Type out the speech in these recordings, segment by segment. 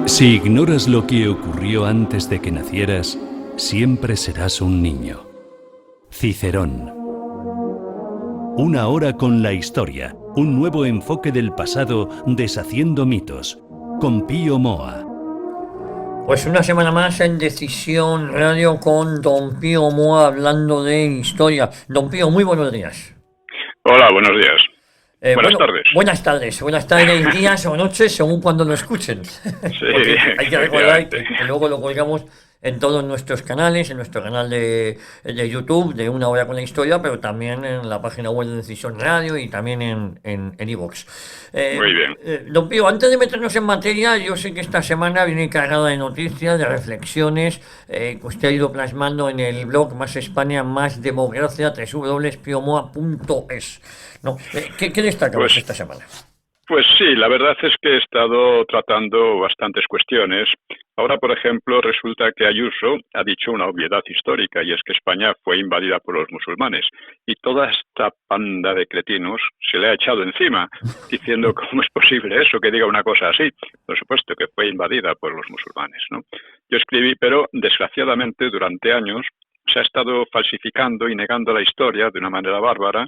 Si ignoras lo que ocurrió antes de que nacieras, siempre serás un niño. Cicerón. Una hora con la historia, un nuevo enfoque del pasado deshaciendo mitos, con Pío Moa. Pues una semana más en Decisión Radio con Don Pío Moa hablando de historia. Don Pío, muy buenos días. Hola, buenos días. Buenas tardes. Buenas tardes, días o noches, según cuando lo escuchen. Sí, Porque hay que recordar efectivamente. que luego lo colgamos en todos nuestros canales, en nuestro canal de YouTube de Una Hora con la Historia, pero también en la página web de Decisión Radio y también en iVoox. Muy bien. Don Pío, antes de meternos en materia, yo sé que esta semana viene cargada de noticias, de reflexiones, que usted ha ido plasmando en el blog Más España, Más Democracia, www.piomoa.es. No, ¿qué destacamos esta semana? Pues sí, la verdad es que he estado tratando bastantes cuestiones. Ahora, por ejemplo, resulta que Ayuso ha dicho una obviedad histórica, y es que España fue invadida por los musulmanes. Y toda esta panda de cretinos se le ha echado encima, diciendo cómo es posible eso, que diga una cosa así. Por supuesto que fue invadida por los musulmanes, ¿no? Yo escribí, pero desgraciadamente durante años se ha estado falsificando y negando la historia de una manera bárbara,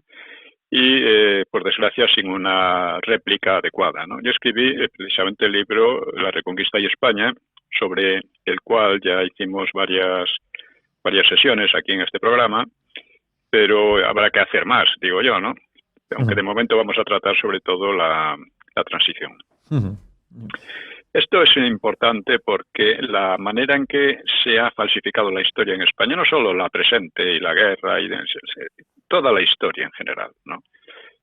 y por desgracia sin una réplica adecuada, ¿no? Yo escribí precisamente el libro La Reconquista y España, sobre el cual ya hicimos varias sesiones aquí en este programa, pero habrá que hacer más, digo yo, ¿no? Aunque de momento vamos a tratar sobre todo la transición. Esto es importante porque la manera en que se ha falsificado la historia en España, no solo la presente y la guerra, y toda la historia en general, ¿no?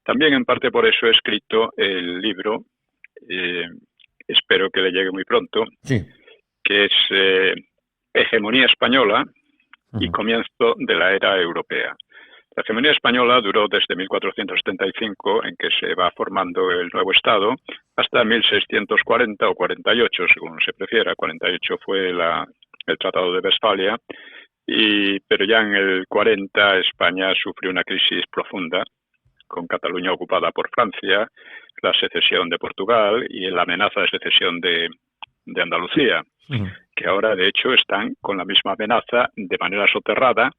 También en parte por eso he escrito el libro, espero que le llegue muy pronto, sí, que es Hegemonía Española y comienzo de la era europea. La hegemonía española duró desde 1475, en que se va formando el nuevo Estado, hasta 1640 o 48, según se prefiera. 48 fue el Tratado de Westfalia, pero ya en el 40 España sufrió una crisis profunda, con Cataluña ocupada por Francia, la secesión de Portugal y la amenaza de secesión de Andalucía, que ahora de hecho están con la misma amenaza de manera soterrada,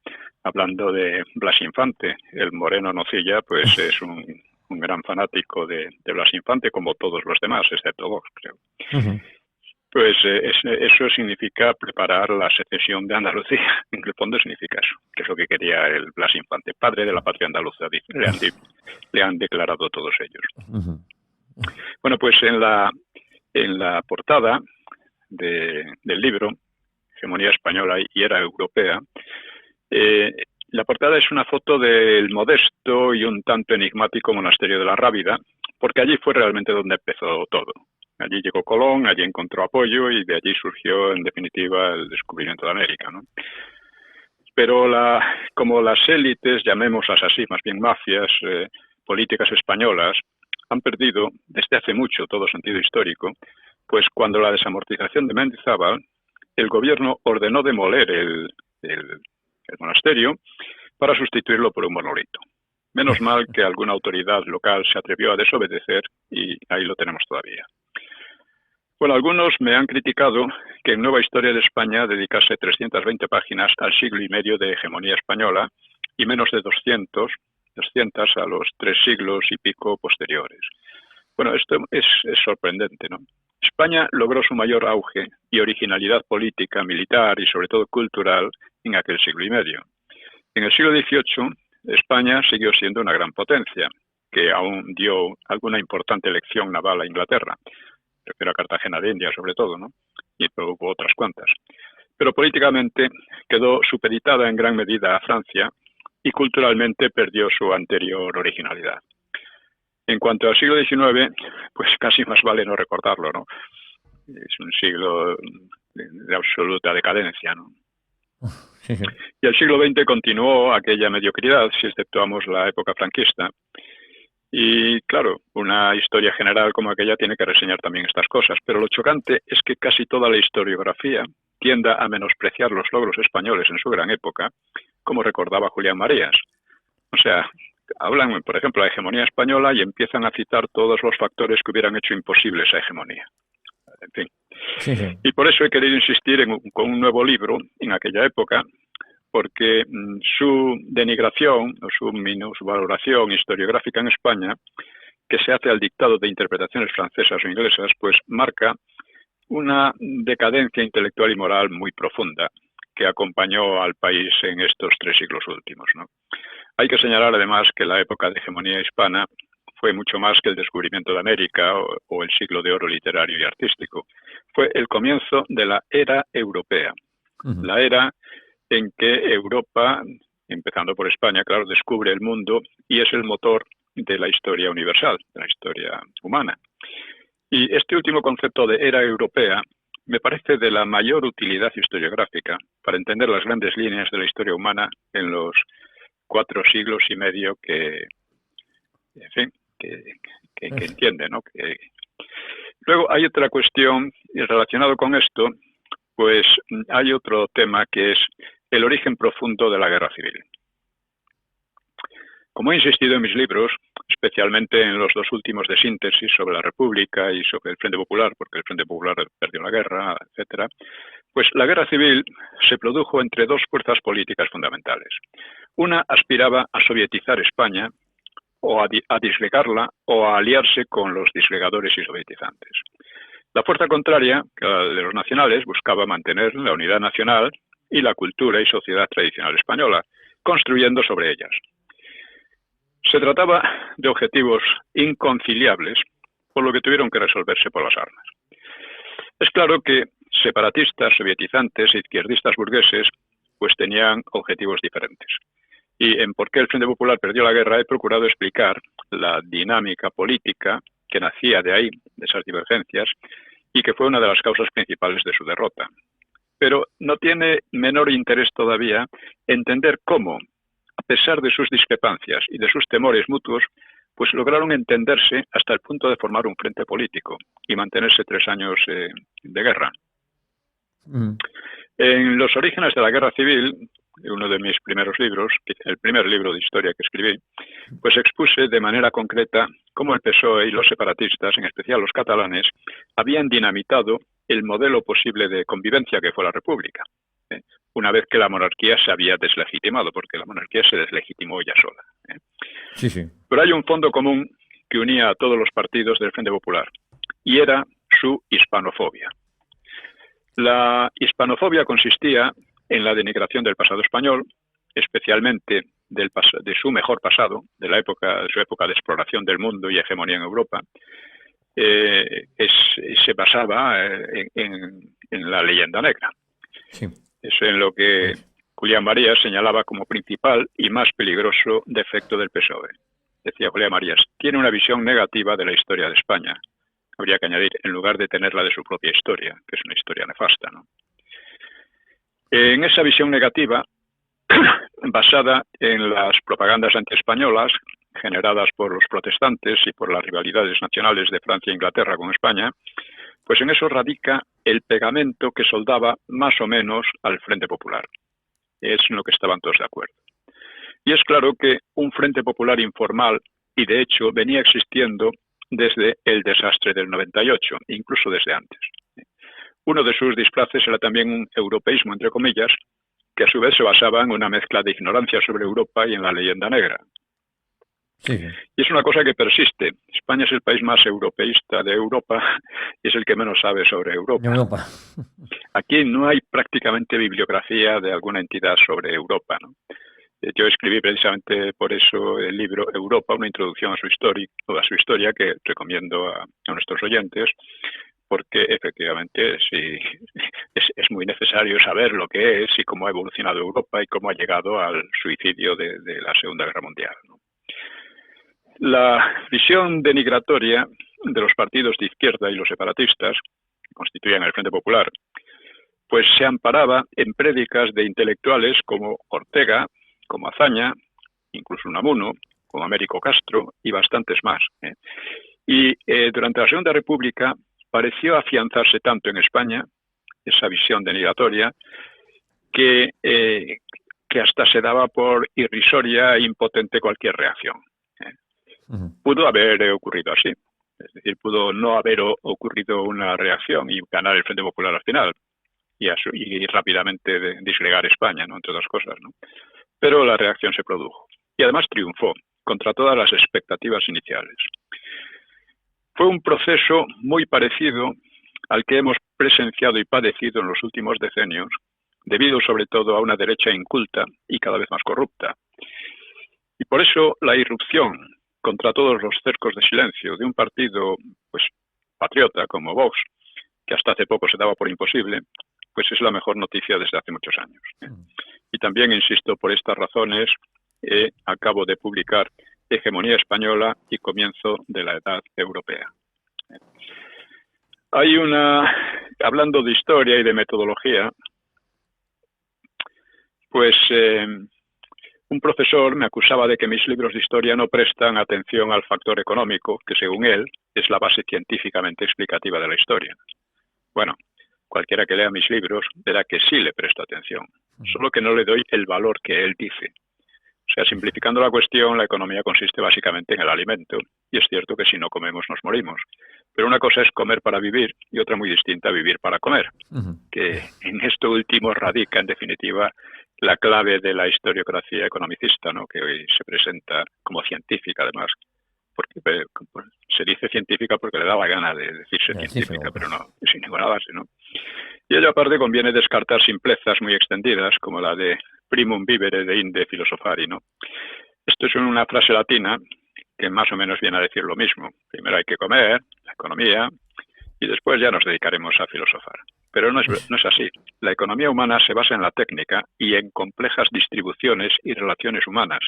hablando de Blas Infante. El moreno Nocilla pues es un gran fanático de Blas Infante, como todos los demás, excepto Vox, creo. Pues eso significa preparar la secesión de Andalucía. En el fondo significa eso, que es lo que quería el Blas Infante, padre de la patria andaluza, le han declarado todos ellos. Bueno, pues en la portada del libro, Hegemonía Española y Era Europea, la portada es una foto del modesto y un tanto enigmático monasterio de la Rábida, porque allí fue realmente donde empezó todo. Allí llegó Colón, allí encontró apoyo y de allí surgió, en definitiva, el descubrimiento de América, ¿no? Pero como las élites, llamémoslas así, más bien mafias políticas españolas, han perdido desde hace mucho todo sentido histórico, pues cuando la desamortización de Mendizábal, el gobierno ordenó demoler el monasterio para sustituirlo por un monolito. Menos mal que alguna autoridad local se atrevió a desobedecer y ahí lo tenemos todavía. Bueno, algunos me han criticado que en Nueva Historia de España dedicase 320 páginas al siglo y medio de hegemonía española y menos de 200 a los 3 siglos y pico posteriores. Bueno, esto es sorprendente, ¿no? España logró su mayor auge y originalidad política, militar y sobre todo cultural en aquel siglo y medio. En el siglo XVIII, España siguió siendo una gran potencia, que aún dio alguna importante lección naval a Inglaterra. Prefiero a Cartagena de India, sobre todo, ¿no? Y hubo otras cuantas. Pero políticamente quedó supeditada en gran medida a Francia y culturalmente perdió su anterior originalidad. En cuanto al siglo XIX, pues casi más vale no recordarlo, ¿no? Es un siglo de absoluta decadencia, ¿no? Y el siglo XX continuó aquella mediocridad, si exceptuamos la época franquista. Y claro, una historia general como aquella tiene que reseñar también estas cosas, pero lo chocante es que casi toda la historiografía tienda a menospreciar los logros españoles en su gran época, como recordaba Julián Marías. O sea, hablan, por ejemplo, de la hegemonía española y empiezan a citar todos los factores que hubieran hecho imposible esa hegemonía. En fin. Sí, sí. Y por eso he querido insistir con un nuevo libro en aquella época, porque su denigración o su minusvaloración historiográfica en España, que se hace al dictado de interpretaciones francesas o inglesas, pues marca una decadencia intelectual y moral muy profunda que acompañó al país en estos 3 siglos últimos, ¿no? Hay que señalar además que la época de hegemonía hispana fue mucho más que el descubrimiento de América o el siglo de oro literario y artístico. Fue el comienzo de la era europea, la era en que Europa, empezando por España, claro, descubre el mundo y es el motor de la historia universal, de la historia humana. Y este último concepto de era europea me parece de la mayor utilidad historiográfica para entender las grandes líneas de la historia humana en los 4 siglos y medio que entiende, ¿no? Luego hay otra cuestión relacionado con esto, pues hay otro tema que es el origen profundo de la guerra civil. Como he insistido en mis libros, especialmente en los 2 últimos de síntesis sobre la República y sobre el Frente Popular, porque el Frente Popular perdió la guerra, etcétera, pues la guerra civil se produjo entre 2 fuerzas políticas fundamentales. Una aspiraba a sovietizar España, o a disgregarla, o a aliarse con los disgregadores y sovietizantes. La fuerza contraria, que la de los nacionales, buscaba mantener la unidad nacional y la cultura y sociedad tradicional española, construyendo sobre ellas. Se trataba de objetivos inconciliables, por lo que tuvieron que resolverse por las armas. Es claro que separatistas, sovietizantes e izquierdistas burgueses pues tenían objetivos diferentes. Y en por qué el Frente Popular perdió la guerra he procurado explicar la dinámica política que nacía de ahí, de esas divergencias, y que fue una de las causas principales de su derrota. Pero no tiene menor interés todavía entender cómo, a pesar de sus discrepancias y de sus temores mutuos, pues lograron entenderse hasta el punto de formar un frente político y mantenerse 3 años de guerra. En los orígenes de la guerra civil, uno de mis primeros libros, el primer libro de historia que escribí, pues expuse de manera concreta cómo el PSOE y los separatistas, en especial los catalanes, habían dinamitado el modelo posible de convivencia que fue la República, una vez que la monarquía se había deslegitimado, porque la monarquía se deslegitimó ella sola. Sí, sí. Pero hay un fondo común que unía a todos los partidos del Frente Popular, y era su hispanofobia. La hispanofobia consistía en la denigración del pasado español, especialmente de su mejor pasado, de su época de exploración del mundo y hegemonía en Europa. Se basaba en la leyenda negra. Sí. Es en lo que Julián Marías señalaba como principal y más peligroso defecto del PSOE. Decía Julián Marías, tiene una visión negativa de la historia de España. Habría que añadir, en lugar de tenerla de su propia historia, que es una historia nefasta, ¿no? En esa visión negativa, basada en las propagandas antiespañolas generadas por los protestantes y por las rivalidades nacionales de Francia e Inglaterra con España, pues en eso radica el pegamento que soldaba más o menos al Frente Popular. Es en lo que estaban todos de acuerdo. Y es claro que un Frente Popular informal, y de hecho venía existiendo desde el desastre del 98, incluso desde antes. Uno de sus disfraces era también un europeísmo, entre comillas, que a su vez se basaba en una mezcla de ignorancia sobre Europa y en la leyenda negra. Sí. Y es una cosa que persiste. España es el país más europeísta de Europa y es el que menos sabe sobre Europa. Aquí no hay prácticamente bibliografía de alguna entidad sobre Europa, ¿no? Yo escribí precisamente por eso el libro Europa, una introducción a su historia que recomiendo a nuestros oyentes, porque efectivamente sí, es muy necesario saber lo que es y cómo ha evolucionado Europa y cómo ha llegado al suicidio de la Segunda Guerra Mundial, ¿no? La visión denigratoria de los partidos de izquierda y los separatistas, que constituían el Frente Popular, pues se amparaba en prédicas de intelectuales como Ortega, como Azaña, incluso Unamuno, como Américo Castro y bastantes más. Y durante la Segunda República pareció afianzarse tanto en España esa visión denigratoria que hasta se daba por irrisoria e impotente cualquier reacción. Pudo haber ocurrido así. Es decir, pudo no haber ocurrido una reacción y ganar el Frente Popular al final y rápidamente disgregar España, ¿no? Entre otras cosas, ¿no? Pero la reacción se produjo y además triunfó contra todas las expectativas iniciales. Fue un proceso muy parecido al que hemos presenciado y padecido en los últimos decenios, debido sobre todo a una derecha inculta y cada vez más corrupta. Y por eso la irrupción contra todos los cercos de silencio de un partido pues patriota como Vox, que hasta hace poco se daba por imposible, pues es la mejor noticia desde hace muchos años. Y también, insisto, por estas razones, acabo de publicar Hegemonía Española y Comienzo de la Edad Europea. Hay hablando de historia y de metodología, pues un profesor me acusaba de que mis libros de historia no prestan atención al factor económico, que según él es la base científicamente explicativa de la historia. Bueno, cualquiera que lea mis libros verá que sí le presto atención, solo que no le doy el valor que él dice. O sea, simplificando la cuestión, la economía consiste básicamente en el alimento, y es cierto que si no comemos nos morimos. Pero una cosa es comer para vivir y otra muy distinta, vivir para comer, que en esto último radica, en definitiva, la clave de la historiografía economicista, ¿no? Que hoy se presenta como científica, además, porque se dice científica porque le da la gana de decirse científica, pero no, sin ninguna base, ¿no? Y ello aparte conviene descartar simplezas muy extendidas, como la de primum vivere de inde philosopari, ¿no? Esto es una frase latina que más o menos viene a decir lo mismo. Primero hay que comer, la economía, y después ya nos dedicaremos a filosofar. Pero no es así. La economía humana se basa en la técnica y en complejas distribuciones y relaciones humanas,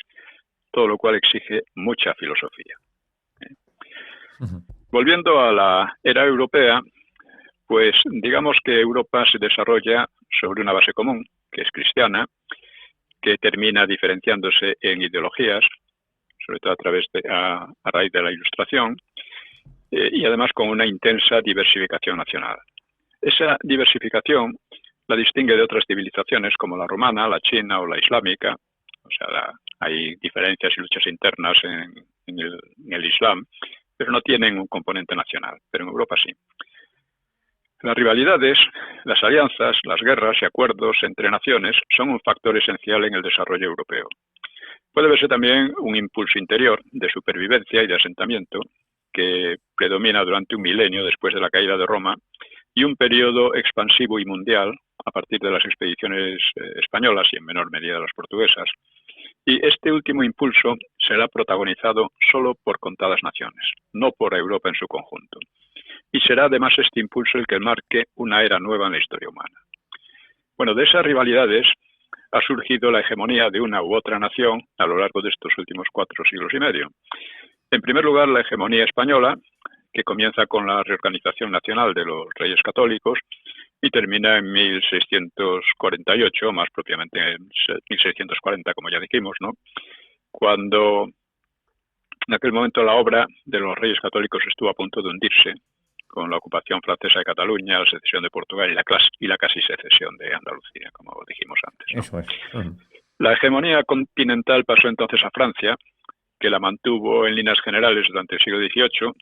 todo lo cual exige mucha filosofía. Volviendo a la era europea, pues digamos que Europa se desarrolla sobre una base común, que es cristiana, que termina diferenciándose en ideologías, sobre todo a raíz de la Ilustración, y además con una intensa diversificación nacional. Esa diversificación la distingue de otras civilizaciones como la romana, la china o la islámica. O sea, hay diferencias y luchas internas en el Islam, pero no tienen un componente nacional, pero en Europa sí. Las rivalidades, las alianzas, las guerras y acuerdos entre naciones son un factor esencial en el desarrollo europeo. Puede verse también un impulso interior de supervivencia y de asentamiento que predomina durante un milenio después de la caída de Roma y un periodo expansivo y mundial a partir de las expediciones españolas y en menor medida las portuguesas. Y este último impulso será protagonizado solo por contadas naciones, no por Europa en su conjunto. Y será además este impulso el que marque una era nueva en la historia humana. Bueno, de esas rivalidades ha surgido la hegemonía de una u otra nación a lo largo de estos últimos 4 siglos y medio. En primer lugar, la hegemonía española, que comienza con la reorganización nacional de los reyes católicos y termina en 1648, más propiamente en 1640, como ya dijimos, ¿no? Cuando en aquel momento la obra de los reyes católicos estuvo a punto de hundirse con la ocupación francesa de Cataluña, la secesión de Portugal y la casi secesión de Andalucía, como dijimos antes, ¿no? Eso es. La hegemonía continental pasó entonces a Francia, que la mantuvo en líneas generales durante el siglo XVIII,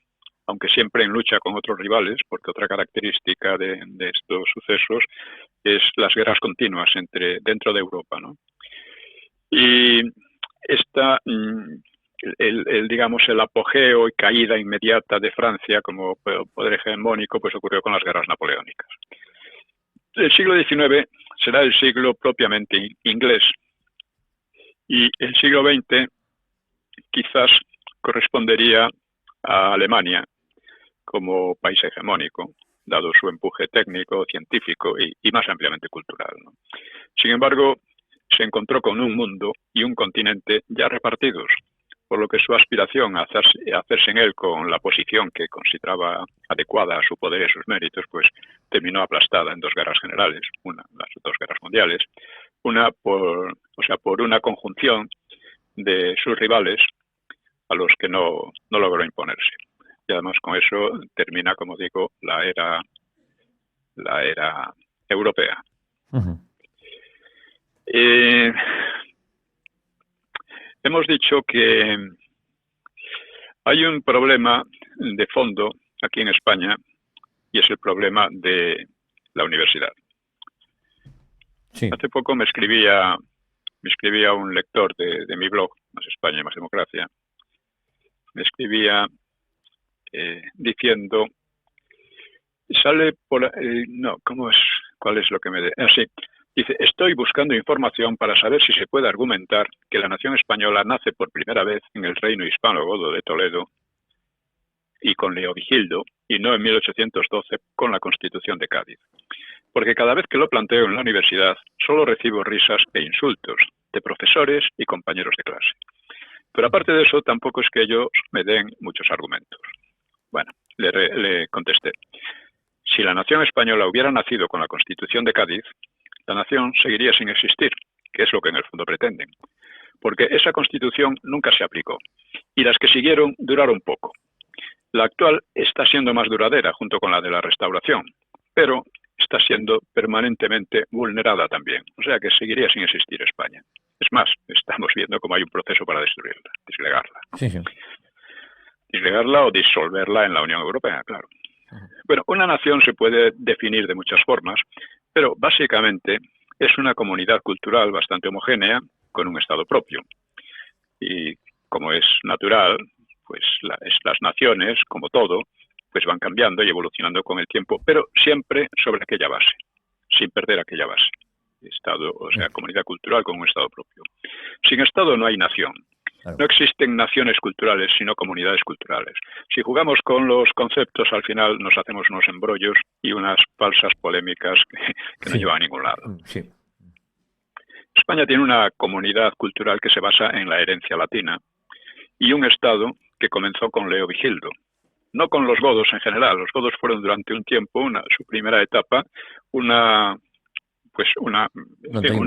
aunque siempre en lucha con otros rivales, porque otra característica de estos sucesos es las guerras continuas dentro de Europa, ¿no? Y digamos, el apogeo y caída inmediata de Francia como poder hegemónico pues ocurrió con las guerras napoleónicas. El siglo XIX será el siglo propiamente inglés y el siglo XX quizás correspondería a Alemania como país hegemónico, dado su empuje técnico, científico y más ampliamente cultural, ¿no? Sin embargo, se encontró con un mundo y un continente ya repartidos, por lo que su aspiración a hacerse en él con la posición que consideraba adecuada a su poder y a sus méritos, pues terminó aplastada en 2 guerras generales, las 2 guerras mundiales, una por una conjunción de sus rivales a los que no logró imponerse. Y además con eso termina, como digo, la era europea. Hemos dicho que hay un problema de fondo aquí en España y es el problema de la universidad. Sí. Hace poco me escribía un lector de mi blog, Más España y Más Democracia, me escribía diciendo, sale por... no, ¿cómo es? ¿Cuál es lo que me... sí. Dice, estoy buscando información para saber si se puede argumentar que la nación española nace por primera vez en el reino hispano-godo de Toledo y con Leovigildo, y no en 1812 con la Constitución de Cádiz. Porque cada vez que lo planteo en la universidad, solo recibo risas e insultos de profesores y compañeros de clase. Pero aparte de eso, tampoco es que ellos me den muchos argumentos. Bueno, le contesté. Si la nación española hubiera nacido con la Constitución de Cádiz, la nación seguiría sin existir, que es lo que en el fondo pretenden. Porque esa Constitución nunca se aplicó, y las que siguieron duraron poco. La actual está siendo más duradera junto con la de la Restauración, pero está siendo permanentemente vulnerada también. O sea que seguiría sin existir España. Es más, estamos viendo cómo hay un proceso para destruirla, deslegarla. Sí, sí. Deslegarla o disolverla en la Unión Europea, claro. Bueno, una nación se puede definir de muchas formas, pero básicamente es una comunidad cultural bastante homogénea con un Estado propio. Y como es natural, pues las naciones, como todo, pues van cambiando y evolucionando con el tiempo, pero siempre sobre aquella base, sin perder aquella base. Estado, o sea, comunidad cultural con un Estado propio. Sin Estado no hay nación. Claro. No existen naciones culturales, sino comunidades culturales. Si jugamos con los conceptos, al final nos hacemos unos embrollos y unas falsas polémicas que no llevan a ningún lado. Sí. España tiene una comunidad cultural que se basa en la herencia latina y un Estado que comenzó con Leovigildo. No con los godos en general. Los godos fueron durante un tiempo, su primera etapa, una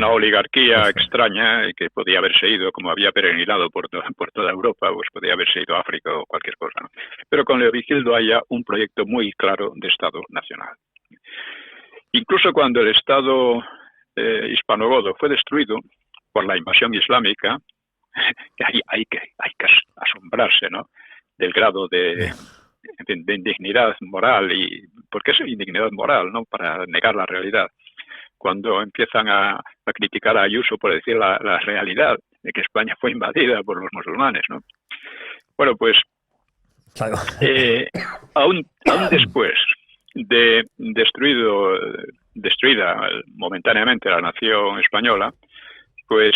oligarquía extraña que podía haberse ido, como había peregrinado por toda Europa, pues podía haberse ido a África o cualquier cosa, ¿no? Pero con Leovigildo hay ya un proyecto muy claro de Estado nacional. Incluso cuando el Estado hispano-godo fue destruido por la invasión islámica, que hay que asombrarse, ¿no?, del grado de indignidad moral, y porque es indignidad moral, ¿no?, para negar la realidad. Cuando empiezan a criticar a Ayuso por decir la realidad de que España fue invadida por los musulmanes, ¿no? Bueno, pues Claro. aún después de destruida momentáneamente la nación española, pues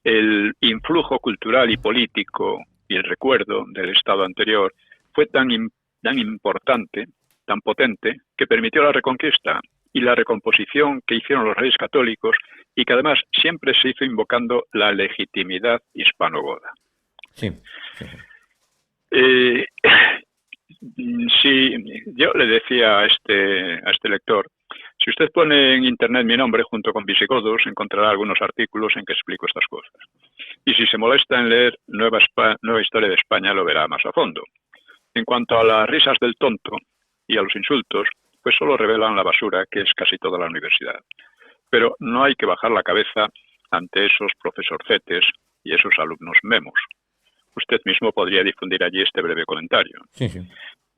el influjo cultural y político y el recuerdo del Estado anterior fue tan importante, tan potente, que permitió la reconquista y la recomposición que hicieron los reyes católicos, y que además siempre se hizo invocando la legitimidad hispano-goda. Sí. Si yo le decía a este lector, si usted pone en internet mi nombre junto con visigodos, encontrará algunos artículos en que explico estas cosas. Y si se molesta en leer Nueva Historia de España, lo verá más a fondo. En cuanto a las risas del tonto y a los insultos, pues solo revelan la basura que es casi toda la universidad. Pero no hay que bajar la cabeza ante esos profesorcetes y esos alumnos memos. Usted mismo podría difundir allí este breve comentario. Sí.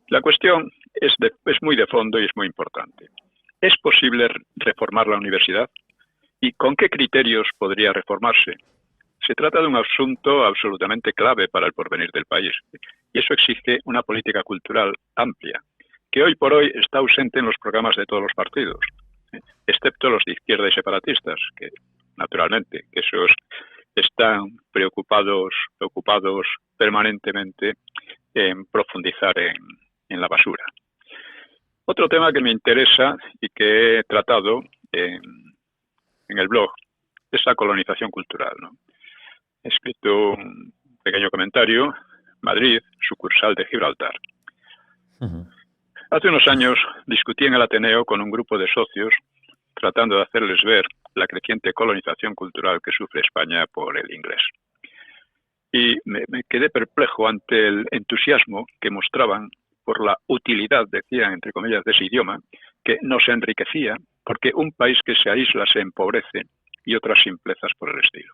La cuestión es muy de fondo y es muy importante. ¿Es posible reformar la universidad? ¿Y con qué criterios podría reformarse? Se trata de un asunto absolutamente clave para el porvenir del país, y eso exige una política cultural amplia, que hoy por hoy está ausente en los programas de todos los partidos, excepto los de izquierda y separatistas, que naturalmente que esos están preocupados permanentemente en profundizar en la basura. Otro tema que me interesa y que he tratado en el blog es la colonización cultural, ¿no? He escrito un pequeño comentario: Madrid, sucursal de Gibraltar. Hace unos años discutí en el Ateneo con un grupo de socios tratando de hacerles ver la creciente colonización cultural que sufre España por el inglés. Y me quedé perplejo ante el entusiasmo que mostraban por la utilidad, decían entre comillas, de ese idioma, que nos enriquecía, porque un país que se aísla se empobrece, y otras simplezas por el estilo.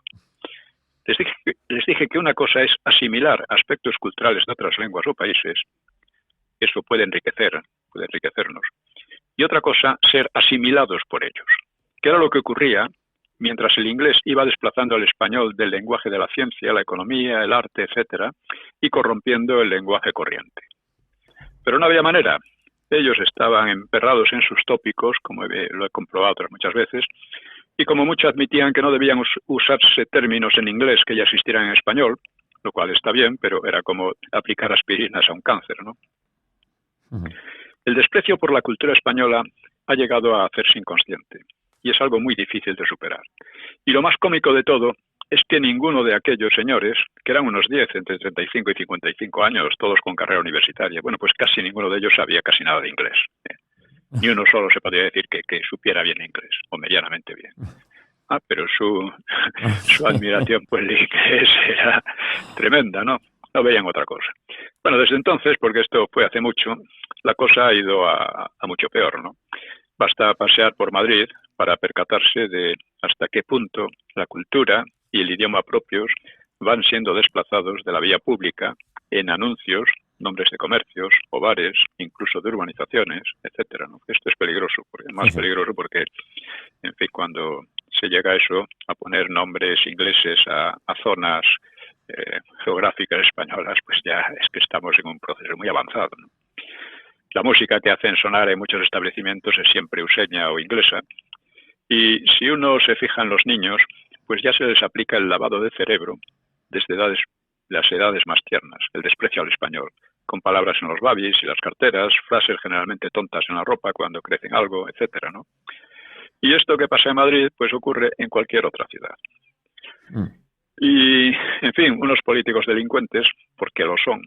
Les dije que una cosa es asimilar aspectos culturales de otras lenguas o países, que eso puede enriquecernos. Y otra cosa, ser asimilados por ellos, que era lo que ocurría mientras el inglés iba desplazando al español del lenguaje de la ciencia, la economía, el arte, etcétera, y corrompiendo el lenguaje corriente. Pero no había manera. Ellos estaban emperrados en sus tópicos, como lo he comprobado otras muchas veces, y como muchos admitían que no debían usarse términos en inglés que ya existieran en español, lo cual está bien, pero era como aplicar aspirinas a un cáncer, ¿no? Uh-huh. El desprecio por la cultura española ha llegado a hacerse inconsciente, y es algo muy difícil de superar. Y lo más cómico de todo es que ninguno de aquellos señores, que eran unos 10, entre 35 y 55 años, todos con carrera universitaria, bueno, pues casi ninguno de ellos sabía casi nada de inglés. Ni uno solo se podría decir que supiera bien inglés, o medianamente bien. Pero su admiración por el inglés era tremenda, ¿no? No veían otra cosa. Bueno, desde entonces, porque esto fue hace mucho, la cosa ha ido a mucho peor, ¿no? Basta pasear por Madrid para percatarse de hasta qué punto la cultura y el idioma propios van siendo desplazados de la vía pública en anuncios, nombres de comercios o bares, incluso de urbanizaciones, etcétera, ¿no? Esto es peligroso, peligroso porque, en fin, cuando se llega a eso, a poner nombres ingleses a zonas geográficas españolas, pues ya es que estamos en un proceso muy avanzado, ¿no? La música que hacen sonar en muchos establecimientos es siempre useña o inglesa, y si uno se fija en los niños, pues ya se les aplica el lavado de cerebro desde las edades más tiernas, el desprecio al español, con palabras en los babis y las carteras, frases generalmente tontas en la ropa cuando crecen algo, etcétera, ¿no? Y esto que pasa en Madrid, pues ocurre en cualquier otra ciudad. Y, en fin, unos políticos delincuentes, porque lo son,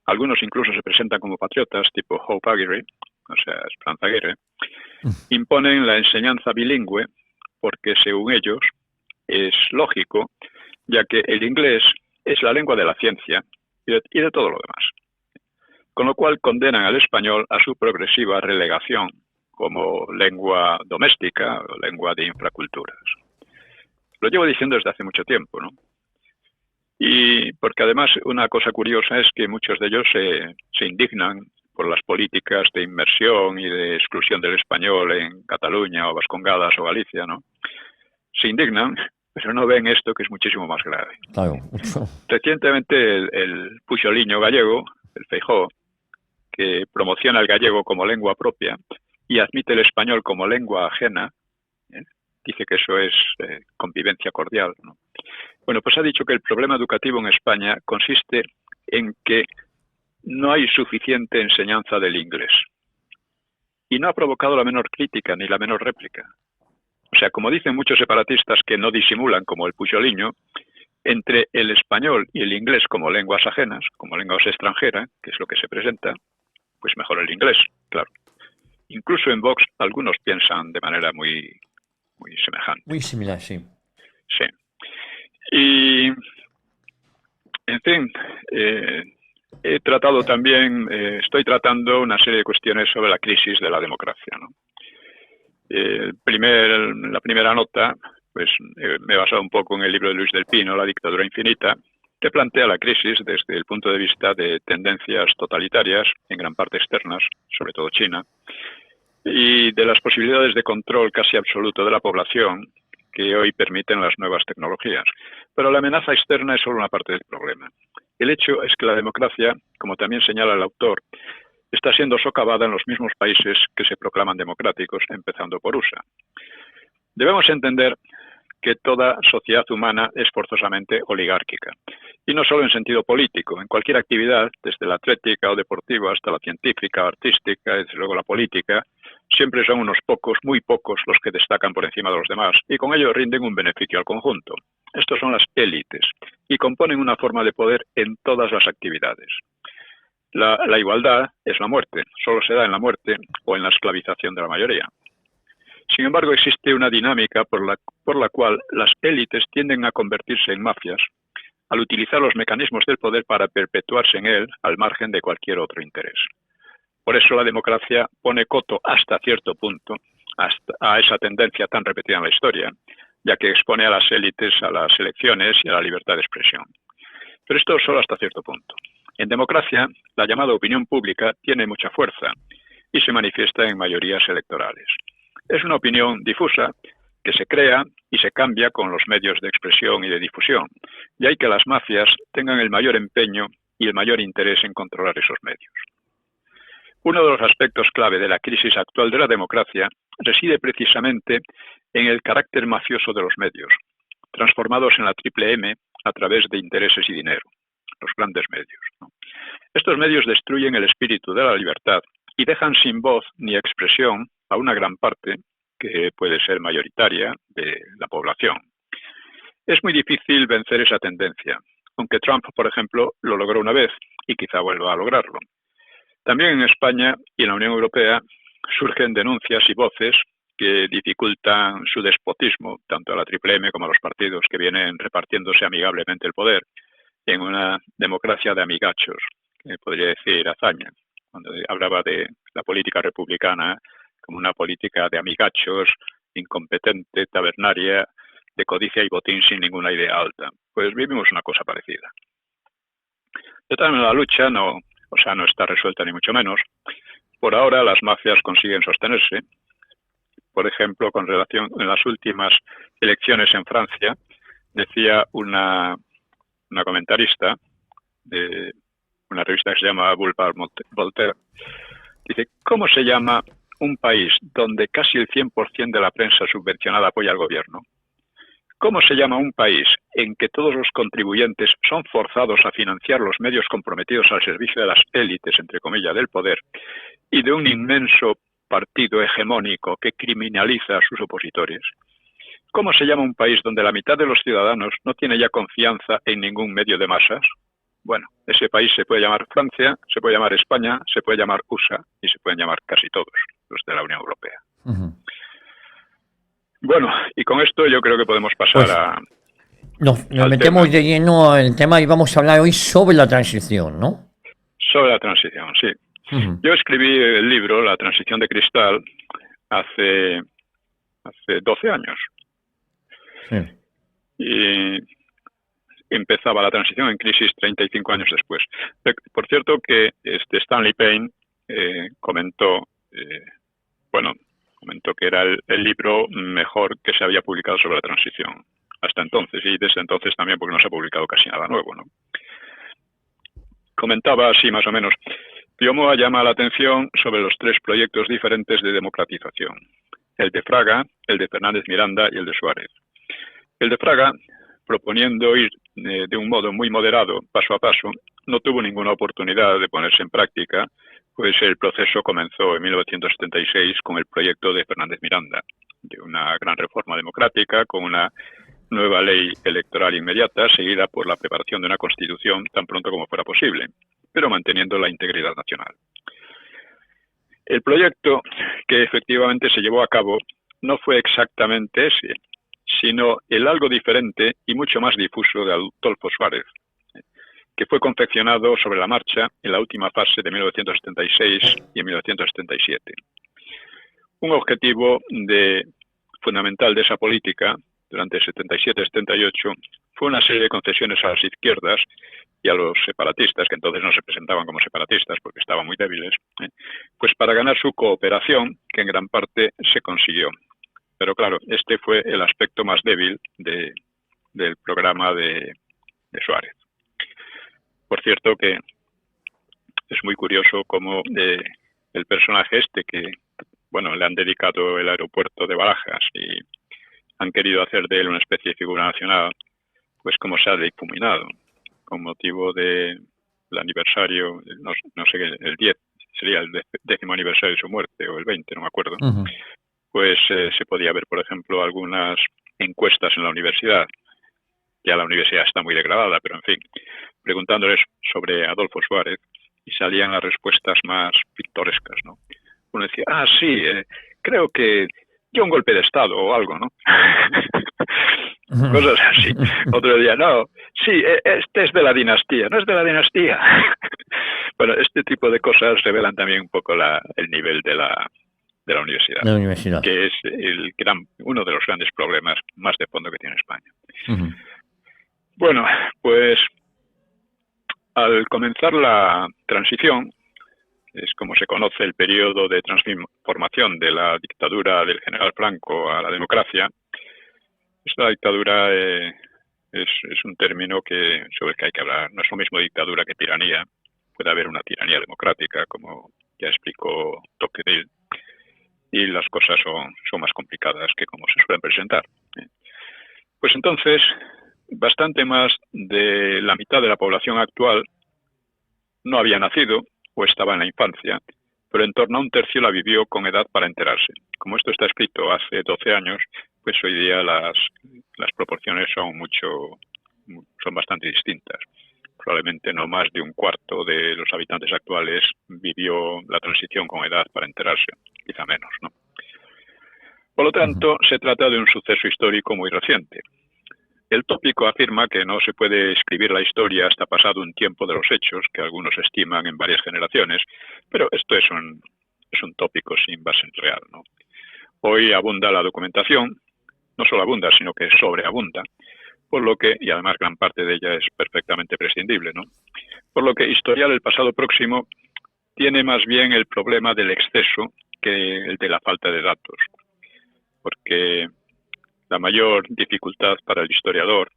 algunos incluso se presentan como patriotas, tipo Hope Aguirre, o sea, Esperanza Aguirre, imponen la enseñanza bilingüe porque, según ellos, es lógico, ya que el inglés es la lengua de la ciencia y de todo lo demás. Con lo cual condenan al español a su progresiva relegación como lengua doméstica o lengua de infraculturas. Lo llevo diciendo desde hace mucho tiempo, ¿no? Y porque además una cosa curiosa es que muchos de ellos se indignan por las políticas de inmersión y de exclusión del español en Cataluña o Vascongadas o Galicia, ¿no? Se indignan, pero no ven esto que es muchísimo más grave. Claro. Recientemente el Puxoliño gallego, el Feijóo, que promociona el gallego como lengua propia y admite el español como lengua ajena, dice que eso es convivencia cordial, ¿no? Bueno, pues ha dicho que el problema educativo en España consiste en que no hay suficiente enseñanza del inglés. Y no ha provocado la menor crítica ni la menor réplica. O sea, como dicen muchos separatistas que no disimulan, como el Puxoliño, entre el español y el inglés como lenguas ajenas, como lenguas extranjeras, que es lo que se presenta, pues mejor el inglés, claro. Incluso en Vox algunos piensan de manera muy semejante. Muy similar, sí. Sí. Y, en fin, he tratado también, estoy tratando una serie de cuestiones sobre la crisis de la democracia, ¿no? La primera nota, pues me he basado un poco en el libro de Luis del Pino, La dictadura infinita, que plantea la crisis desde el punto de vista de tendencias totalitarias, en gran parte externas, sobre todo China, y de las posibilidades de control casi absoluto de la población que hoy permiten las nuevas tecnologías. Pero la amenaza externa es solo una parte del problema. El hecho es que la democracia, como también señala el autor, está siendo socavada en los mismos países que se proclaman democráticos, empezando por USA. Debemos entender que toda sociedad humana es forzosamente oligárquica. Y no solo en sentido político, en cualquier actividad, desde la atlética o deportiva hasta la científica, artística, desde luego la política, siempre son unos pocos, muy pocos, los que destacan por encima de los demás y con ello rinden un beneficio al conjunto. Estos son las élites y componen una forma de poder en todas las actividades. La igualdad es la muerte, solo se da en la muerte o en la esclavización de la mayoría. Sin embargo, existe una dinámica por la cual las élites tienden a convertirse en mafias al utilizar los mecanismos del poder para perpetuarse en él al margen de cualquier otro interés. Por eso la democracia pone coto hasta cierto punto a esa tendencia tan repetida en la historia, ya que expone a las élites a las elecciones y a la libertad de expresión. Pero esto solo hasta cierto punto. En democracia, la llamada opinión pública tiene mucha fuerza y se manifiesta en mayorías electorales. Es una opinión difusa que se crea y se cambia con los medios de expresión y de difusión, y hay que las mafias tengan el mayor empeño y el mayor interés en controlar esos medios. Uno de los aspectos clave de la crisis actual de la democracia reside precisamente en el carácter mafioso de los medios, transformados en la triple M a través de intereses y dinero, los grandes medios, ¿no? Estos medios destruyen el espíritu de la libertad y dejan sin voz ni expresión a una gran parte, que puede ser mayoritaria, de la población. Es muy difícil vencer esa tendencia, aunque Trump, por ejemplo, lo logró una vez y quizá vuelva a lograrlo. También en España y en la Unión Europea surgen denuncias y voces que dificultan su despotismo, tanto a la triple M como a los partidos que vienen repartiéndose amigablemente el poder en una democracia de amigachos, que podría decir Azaña, cuando hablaba de la política republicana como una política de amigachos, incompetente, tabernaria, de codicia y botín sin ninguna idea alta. Pues vivimos una cosa parecida. De tal manera, la lucha no está resuelta ni mucho menos. Por ahora las mafias consiguen sostenerse. Por ejemplo, con relación a las últimas elecciones en Francia, decía una comentarista de una revista que se llama Boulevard Voltaire, dice, ¿cómo se llama un país donde casi el 100% de la prensa subvencionada apoya al gobierno? ¿Cómo se llama un país en que todos los contribuyentes son forzados a financiar los medios comprometidos al servicio de las élites, entre comillas, del poder, y de un inmenso partido hegemónico que criminaliza a sus opositores? ¿Cómo se llama un país donde la mitad de los ciudadanos no tiene ya confianza en ningún medio de masas? Bueno, ese país se puede llamar Francia, se puede llamar España, se puede llamar USA y se pueden llamar casi todos los de la Unión Europea. Uh-huh. Bueno, y con esto yo creo que podemos pasar a... Nos metemos de lleno en el tema y vamos a hablar hoy sobre la transición, ¿no? Sobre la transición, sí. Uh-huh. Yo escribí el libro La transición de cristal hace 12 años. Sí. Y empezaba la transición en crisis 35 años después. Por cierto que Stanley Payne comentó que era el libro mejor que se había publicado sobre la transición hasta entonces, y desde entonces también porque no se ha publicado casi nada nuevo, ¿no? Comentaba así más o menos, Piomoa llama la atención sobre los 3 proyectos diferentes de democratización, el de Fraga, el de Fernández Miranda y el de Suárez. El de Fraga, proponiendo ir de un modo muy moderado, paso a paso, no tuvo ninguna oportunidad de ponerse en práctica, pues el proceso comenzó en 1976 con el proyecto de Fernández Miranda, de una gran reforma democrática con una nueva ley electoral inmediata, seguida por la preparación de una constitución tan pronto como fuera posible, pero manteniendo la integridad nacional. El proyecto que efectivamente se llevó a cabo no fue exactamente ese, sino el algo diferente y mucho más difuso de Adolfo Suárez, que fue confeccionado sobre la marcha en la última fase de 1976 y en 1977. Un objetivo fundamental de esa política durante el 77-78 fue una serie de concesiones a las izquierdas y a los separatistas, que entonces no se presentaban como separatistas porque estaban muy débiles, pues para ganar su cooperación, que en gran parte se consiguió. Pero claro, este fue el aspecto más débil del programa de Suárez. Por cierto que es muy curioso cómo el personaje que, le han dedicado el aeropuerto de Barajas y han querido hacer de él una especie de figura nacional, pues cómo se ha difuminado con motivo del aniversario, no sé, el 10, sería el 10º aniversario de su muerte, o el 20, no me acuerdo. Uh-huh. Pues se podía ver, por ejemplo, algunas encuestas en la universidad. Ya la universidad está muy degradada, pero en fin, preguntándoles sobre Adolfo Suárez y salían las respuestas más pintorescas, ¿no? Uno decía, sí, creo que dio un golpe de Estado o algo, ¿no? Cosas así. Otro día, no, sí, este es de la dinastía, no es de la dinastía. Bueno, este tipo de cosas revelan también un poco el nivel de la universidad, que es uno de los grandes problemas más de fondo que tiene España. Uh-huh. Bueno, pues Al comenzar la transición, es como se conoce el periodo de transformación de la dictadura del general Franco a la democracia. Esta dictadura es un término sobre el que hay que hablar. No es lo mismo dictadura que tiranía. Puede haber una tiranía democrática, como ya explicó Tocqueville, y las cosas son más complicadas que como se suelen presentar. Pues entonces, bastante más de la mitad de la población actual no había nacido o estaba en la infancia, pero en torno a un tercio la vivió con edad para enterarse. Como esto está escrito hace 12 años, pues hoy día las proporciones son bastante distintas. Probablemente no más de un cuarto de los habitantes actuales vivió la transición con edad para enterarse, quizá menos, ¿no? Por lo tanto, se trata de un suceso histórico muy reciente. El tópico afirma que no se puede escribir la historia hasta pasado un tiempo de los hechos, que algunos estiman en varias generaciones, pero esto es un tópico sin base real, ¿no? Hoy abunda la documentación, no solo abunda, sino que sobreabunda, por lo que, y además gran parte de ella es perfectamente prescindible, ¿no? Por lo que historiar el pasado próximo tiene más bien el problema del exceso que el de la falta de datos, porque la mayor dificultad para el historiador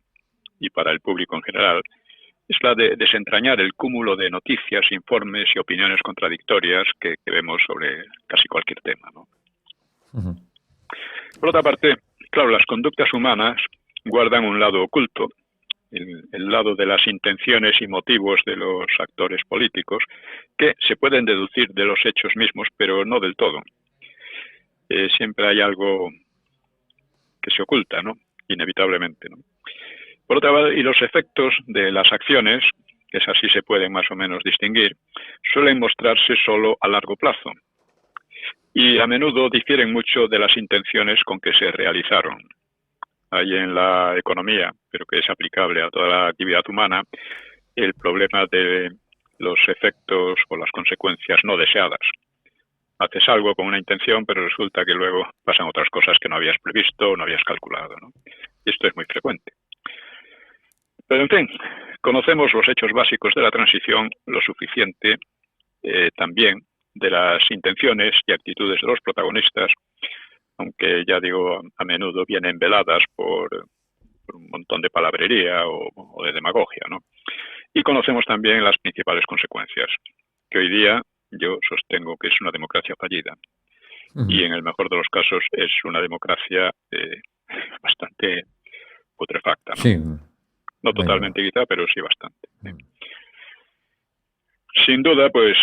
y para el público en general es la de desentrañar el cúmulo de noticias, informes y opiniones contradictorias que vemos sobre casi cualquier tema, ¿no? Por otra parte, claro, las conductas humanas guardan un lado oculto, el lado de las intenciones y motivos de los actores políticos, que se pueden deducir de los hechos mismos, pero no del todo. Siempre hay algo que se oculta, ¿no? Inevitablemente, ¿no? Por otra parte, y los efectos de las acciones, que es así se pueden más o menos distinguir, suelen mostrarse solo a largo plazo y a menudo difieren mucho de las intenciones con que se realizaron. Hay en la economía, pero que es aplicable a toda la actividad humana, el problema de los efectos o las consecuencias no deseadas. Haces algo con una intención, pero resulta que luego pasan otras cosas que no habías previsto o no habías calculado, ¿no? Y esto es muy frecuente. Pero, en fin, conocemos los hechos básicos de la transición lo suficiente también de las intenciones y actitudes de los protagonistas, aunque ya digo, a menudo vienen veladas por un montón de palabrería o de demagogia, ¿no? Y conocemos también las principales consecuencias, que hoy día yo sostengo que es una democracia fallida. Y en el mejor de los casos es una democracia bastante putrefacta, ¿no? Sí. No totalmente quizá, pero sí bastante. Sin duda, pues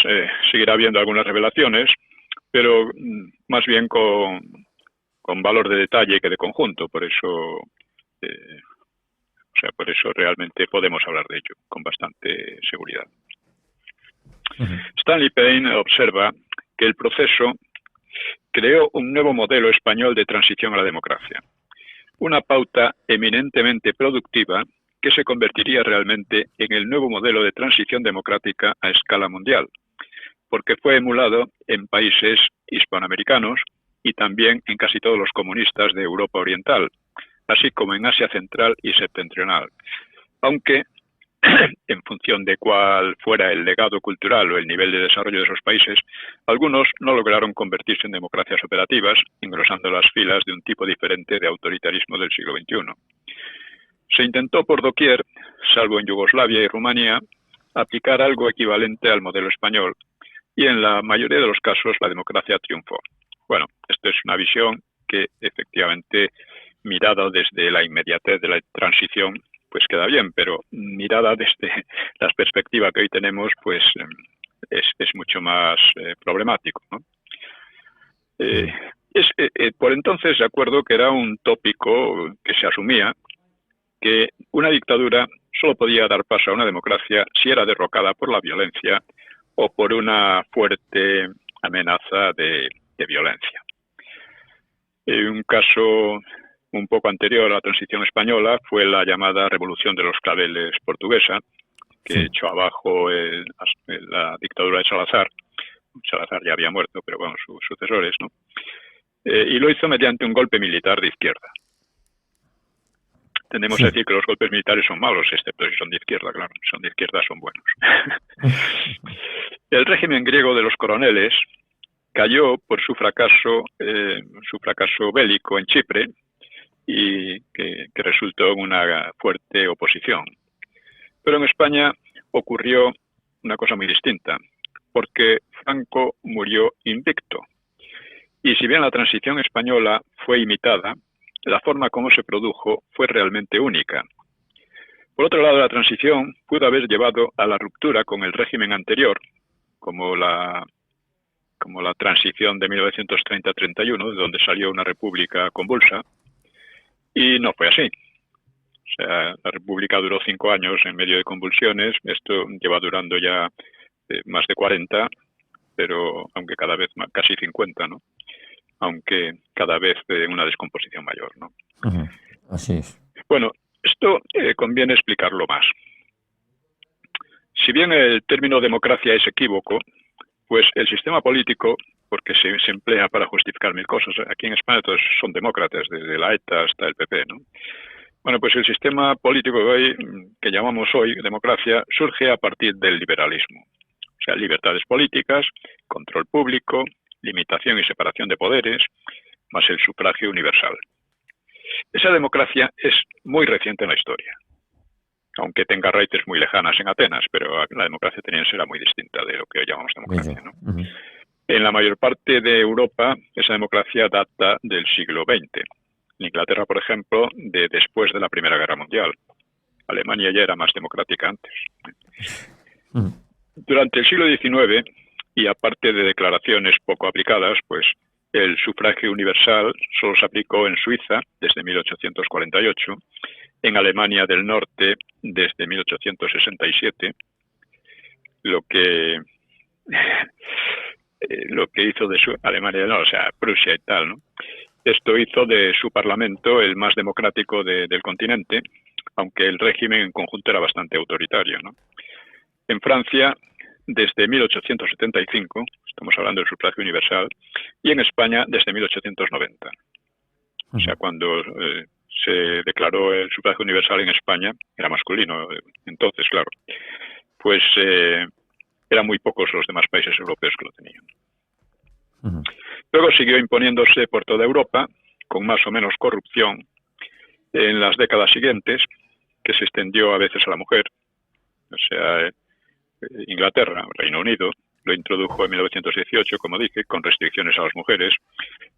seguirá habiendo algunas revelaciones, pero más bien con valor de detalle que de conjunto. Por eso, por eso realmente podemos hablar de ello con bastante seguridad. Stanley Payne observa que el proceso creó un nuevo modelo español de transición a la democracia, una pauta eminentemente productiva que se convertiría realmente en el nuevo modelo de transición democrática a escala mundial, porque fue emulado en países hispanoamericanos y también en casi todos los comunistas de Europa Oriental, así como en Asia Central y Septentrional, aunque en función de cuál fuera el legado cultural o el nivel de desarrollo de esos países, algunos no lograron convertirse en democracias operativas, engrosando las filas de un tipo diferente de autoritarismo del siglo XXI. Se intentó por doquier, salvo en Yugoslavia y Rumanía, aplicar algo equivalente al modelo español, y en la mayoría de los casos la democracia triunfó. Bueno, esto es una visión que efectivamente, mirada desde la inmediatez de la transición, pues queda bien, pero mirada desde la perspectiva que hoy tenemos, pues es mucho más problemático, ¿no? Por entonces, de acuerdo que era un tópico que se asumía que una dictadura solo podía dar paso a una democracia si era derrocada por la violencia o por una fuerte amenaza de violencia. Un caso un poco anterior a la transición española fue la llamada Revolución de los Claveles portuguesa, que echó abajo la dictadura de Salazar. Salazar ya había muerto, pero bueno, sus sucesores, ¿no? Y lo hizo mediante un golpe militar de izquierda. tendemos a decir que los golpes militares son malos, excepto si son de izquierda, claro. Si son de izquierda son buenos. El régimen griego de los coroneles cayó por su fracaso bélico en Chipre y que resultó en una fuerte oposición. Pero en España ocurrió una cosa muy distinta, porque Franco murió invicto. Y si bien la transición española fue imitada, la forma como se produjo fue realmente única. Por otro lado, la transición pudo haber llevado a la ruptura con el régimen anterior, como la transición de 1930-31, de donde salió una república convulsa, y no fue así. O sea, la república duró 5 años en medio de convulsiones, esto lleva durando ya más de 40, pero aunque cada vez más, casi 50, ¿no? Aunque cada vez en una descomposición mayor, ¿no? Uh-huh. Así es. Bueno, esto conviene explicarlo más. Si bien el término democracia es equívoco, pues el sistema político, porque se emplea para justificar mil cosas, aquí en España todos son demócratas, desde la ETA hasta el PP, ¿no? Bueno, pues el sistema político que llamamos hoy democracia surge a partir del liberalismo. O sea, libertades políticas, control público, limitación y separación de poderes, más el sufragio universal. Esa democracia es muy reciente en la historia, aunque tenga raíces muy lejanas en Atenas, pero la democracia ateniense era muy distinta de lo que hoy llamamos democracia, ¿no? Uh-huh. En la mayor parte de Europa, esa democracia data del siglo XX. En Inglaterra, por ejemplo, de después de la Primera Guerra Mundial. Alemania ya era más democrática antes. Uh-huh. Durante el siglo XIX, y aparte de declaraciones poco aplicadas, pues el sufragio universal solo se aplicó en Suiza desde 1848, en Alemania del Norte desde 1867, lo que hizo de su Alemania del Norte, o sea, Prusia y tal, ¿no? Esto hizo de su parlamento el más democrático del continente, aunque el régimen en conjunto era bastante autoritario, ¿no? En Francia, desde 1875, estamos hablando del sufragio universal, y en España desde 1890. O sea, cuando se declaró el sufragio universal en España, era masculino, entonces, claro, pues eran muy pocos los demás países europeos que lo tenían. Uh-huh. Luego siguió imponiéndose por toda Europa, con más o menos corrupción, en las décadas siguientes, que se extendió a veces a la mujer. O sea, Inglaterra, Reino Unido, lo introdujo en 1918, como dije, con restricciones a las mujeres,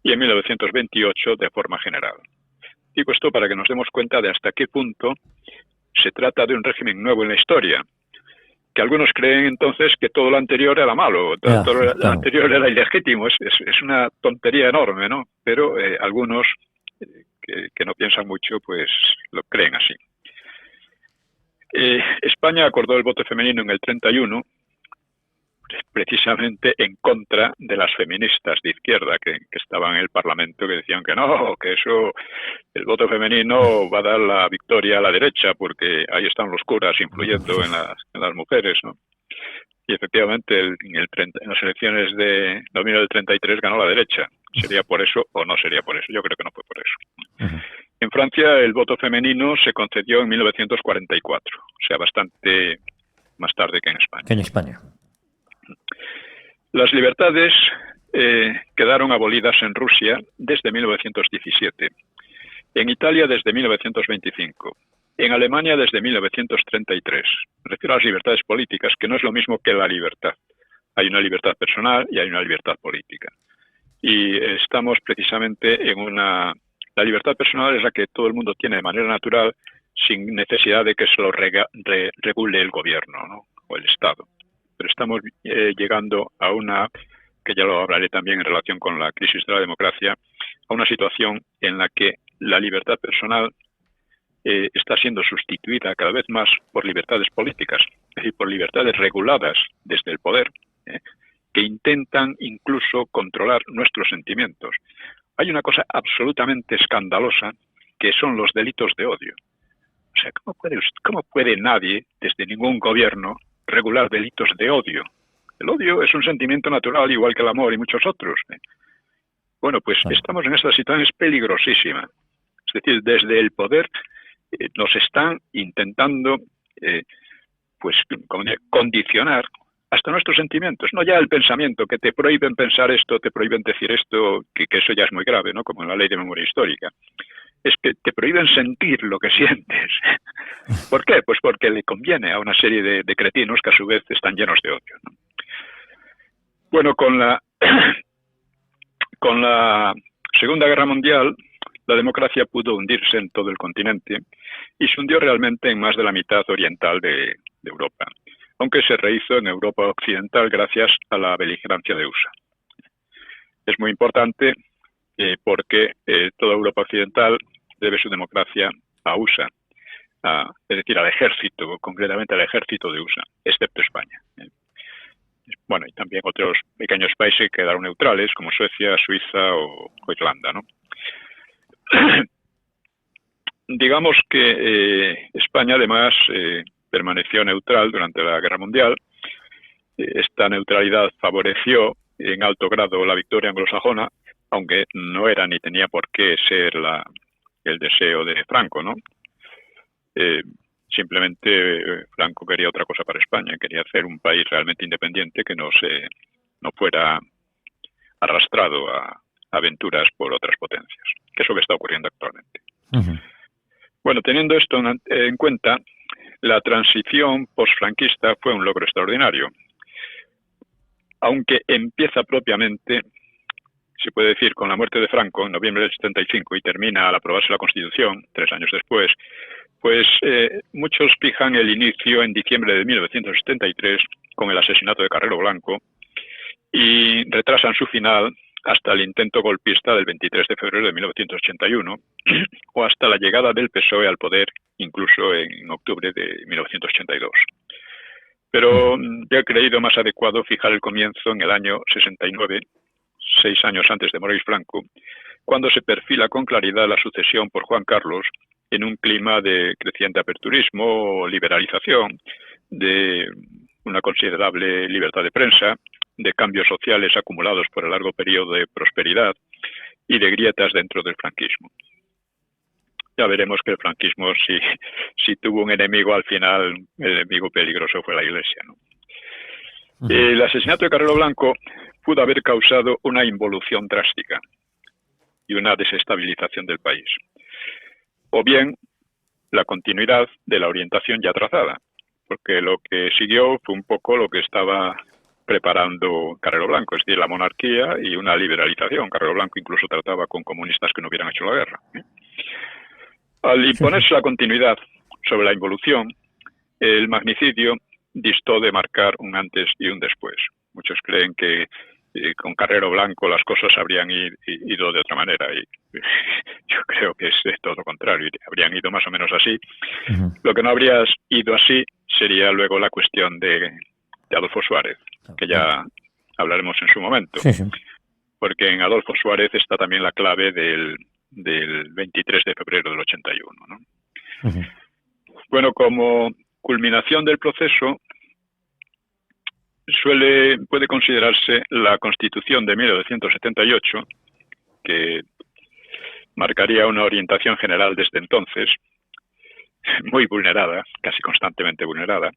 y en 1928 de forma general. Digo esto para que nos demos cuenta de hasta qué punto se trata de un régimen nuevo en la historia, que algunos creen entonces que todo lo anterior era malo, todo lo anterior era ilegítimo, es una tontería enorme, ¿no? Pero algunos que no piensan mucho, pues lo creen así. España acordó el voto femenino en el 31, precisamente en contra de las feministas de izquierda que estaban en el Parlamento, que decían que no, que eso, el voto femenino va a dar la victoria a la derecha, porque ahí están los curas influyendo en las mujeres, ¿no? Y efectivamente en las elecciones de dominio del 33 ganó la derecha. ¿Sería por eso o no sería por eso? Yo creo que no fue por eso. Uh-huh. En Francia el voto femenino se concedió en 1944, o sea, bastante más tarde que en España. Que en España. Las libertades quedaron abolidas en Rusia desde 1917, en Italia desde 1925, en Alemania desde 1933. Me refiero a las libertades políticas, que no es lo mismo que la libertad. Hay una libertad personal y hay una libertad política. Y estamos precisamente en La libertad personal es la que todo el mundo tiene de manera natural, sin necesidad de que se lo regule el gobierno, ¿no? O el Estado. Pero estamos llegando a que ya lo hablaré también en relación con la crisis de la democracia, a una situación en la que la libertad personal está siendo sustituida cada vez más por libertades políticas, es decir, por libertades reguladas desde el poder, que intentan incluso controlar nuestros sentimientos. Hay una cosa absolutamente escandalosa, que son los delitos de odio. O sea, ¿cómo puede nadie, desde ningún gobierno, regular delitos de odio? El odio es un sentimiento natural, igual que el amor y muchos otros. Bueno, pues estamos en esta situación, es peligrosísima. Es decir, desde el poder nos están intentando pues condicionar hasta nuestros sentimientos, no ya el pensamiento, que te prohíben pensar esto, te prohíben decir esto, que eso ya es muy grave, ¿no? Como en la ley de memoria histórica. Es que te prohíben sentir lo que sientes. ¿Por qué? Pues porque le conviene a una serie de cretinos que a su vez están llenos de odio, ¿no? Bueno, con la Segunda Guerra Mundial, la democracia pudo hundirse en todo el continente y se hundió realmente en más de la mitad oriental de Europa, aunque se rehizo en Europa occidental gracias a la beligerancia de USA. Es muy importante porque toda Europa occidental debe su democracia a USA, es decir, al ejército, concretamente al ejército de USA, excepto España. Bueno, y también otros pequeños países que quedaron neutrales, como Suecia, Suiza o Irlanda, ¿no? Digamos que España, además, permaneció neutral durante la Guerra Mundial. Esta neutralidad favoreció en alto grado la victoria anglosajona, aunque no era ni tenía por qué ser el deseo de Franco, ¿no? Simplemente Franco quería otra cosa para España, quería hacer un país realmente independiente que no fuera arrastrado a aventuras por otras potencias, que es lo que está ocurriendo actualmente. Uh-huh. Bueno, teniendo esto en cuenta, la transición posfranquista fue un logro extraordinario, aunque empieza propiamente, se puede decir, con la muerte de Franco en noviembre del 75 y termina al aprobarse la Constitución 3 años después. Pues muchos fijan el inicio en diciembre de 1973 con el asesinato de Carrero Blanco y retrasan su final hasta el intento golpista del 23 de febrero de 1981 o hasta la llegada del PSOE al poder incluso en octubre de 1982. Pero yo he creído más adecuado fijar el comienzo en el año 69, 6 años antes de morir Franco, cuando se perfila con claridad la sucesión por Juan Carlos en un clima de creciente aperturismo, liberalización, de una considerable libertad de prensa, de cambios sociales acumulados por el largo periodo de prosperidad y de grietas dentro del franquismo. Ya veremos que el franquismo, si tuvo un enemigo al final, el enemigo peligroso fue la Iglesia, ¿no? Uh-huh. El asesinato de Carrero Blanco pudo haber causado una involución drástica y una desestabilización del país, o bien la continuidad de la orientación ya trazada, porque lo que siguió fue un poco lo que estaba preparando Carrero Blanco, es decir, la monarquía y una liberalización. Carrero Blanco incluso trataba con comunistas que no hubieran hecho la guerra. Al imponerse la continuidad sobre la involución, el magnicidio distó de marcar un antes y un después. Muchos creen que con Carrero Blanco las cosas habrían ido de otra manera y yo creo que es todo lo contrario, habrían ido más o menos así. Uh-huh. Lo que no habría ido así sería luego la cuestión de Adolfo Suárez, que ya hablaremos en su momento, sí. Porque en Adolfo Suárez está también la clave del 23 de febrero del 81, ¿no? Uh-huh. Bueno, como culminación del proceso, puede considerarse la Constitución de 1978, que marcaría una orientación general desde entonces, muy vulnerada, casi constantemente vulnerada,